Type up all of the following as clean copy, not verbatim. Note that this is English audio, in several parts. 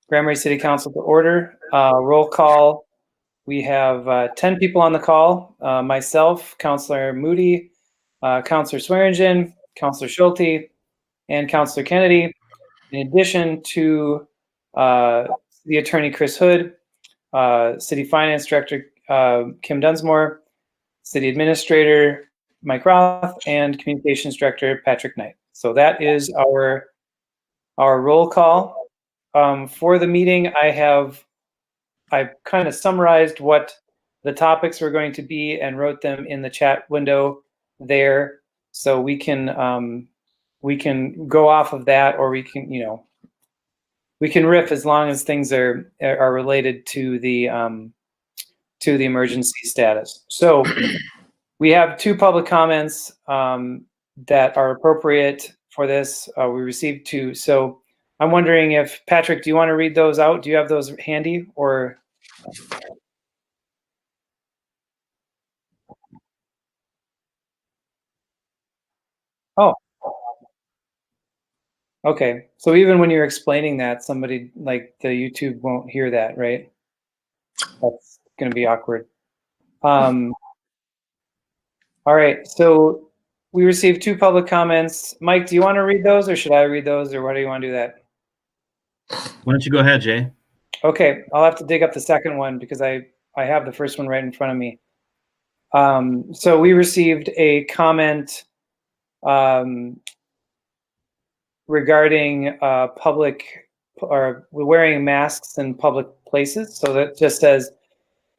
Grand Marais City Council to order. Roll call. We have 10 people on the call. Myself, Councilor Moody, Councilor Swearingen, Councilor Schulte, and Councilor Kennedy. In addition to the Attorney Chris Hood, City Finance Director Kim Dunsmore, City Administrator Mike Roth, and Communications Director Patrick Knight. So that is our roll call. For the meeting, I've kind of summarized what the topics were going to be and wrote them in the chat window there, so we can go off of that, or we can riff as long as things are related to the emergency status. So we have 2 public comments that are appropriate for this. We received 2. So I'm wondering if, Patrick, do you want to read those out? Do you have those handy, or? Oh, okay. So even when you're explaining that, somebody like the YouTube won't hear that, right? That's going to be awkward. All right. So we received 2 public comments. Mike, do you want to read those, or should I read those, or why do you want to do that? Why don't you go ahead, Jay? Okay, I'll have to dig up the second one because I have the first one right in front of me. So we received a comment regarding wearing masks in public places. So that just says,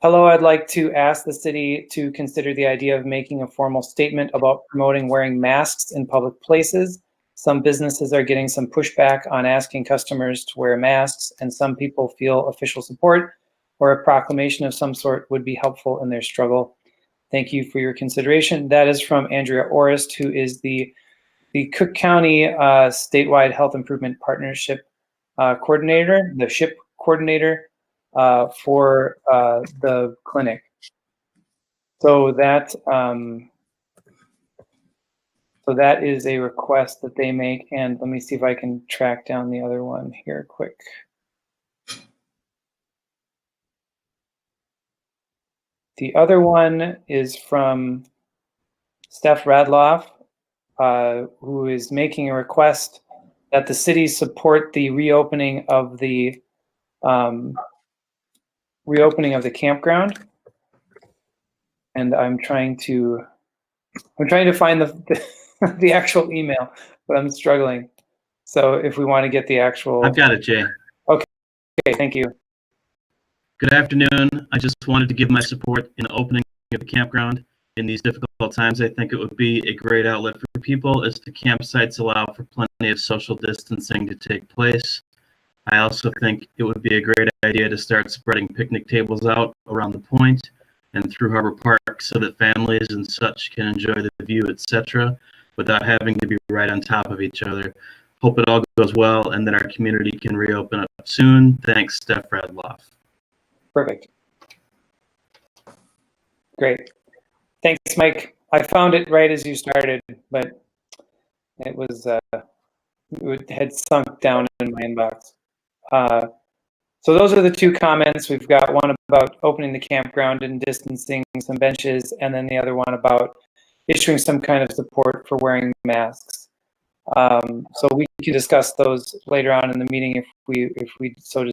hello, I'd like to ask the city to consider the idea of making a formal statement about promoting wearing masks in public places. Some businesses are getting some pushback on asking customers to wear masks, and some people feel official support or a proclamation of some sort would be helpful in their struggle. Thank you for your consideration. That is from Andrea Orist, who is the Cook County Statewide Health Improvement Partnership Coordinator, the SHIP coordinator for the clinic. So that is a request that they make, and let me see if I can track down the other one here quick. The other one is from Steph Radloff, who is making a request that the city support the reopening of the campground. And I'm trying to find the actual email, but I'm struggling. So if we want to get the actual, I've got it, Jay. Okay, thank you. Good afternoon. I just wanted to give my support in opening of the campground in these difficult times. I think it would be a great outlet for people as the campsites allow for plenty of social distancing to take place. I also think it would be a great idea to start spreading picnic tables out around the point and through Harbor Park so that families and such can enjoy the view, etc., without having to be right on top of each other. Hope it all goes well and that our community can reopen up soon. Thanks, Steph Radloff. Perfect. Great. Thanks, Mike. I found it right as you started, but it was it had sunk down in my inbox. So those are the 2 comments. We've got one about opening the campground and distancing some benches, and then the other one about issuing some kind of support for wearing masks. So we can discuss those later on in the meeting if we so desire.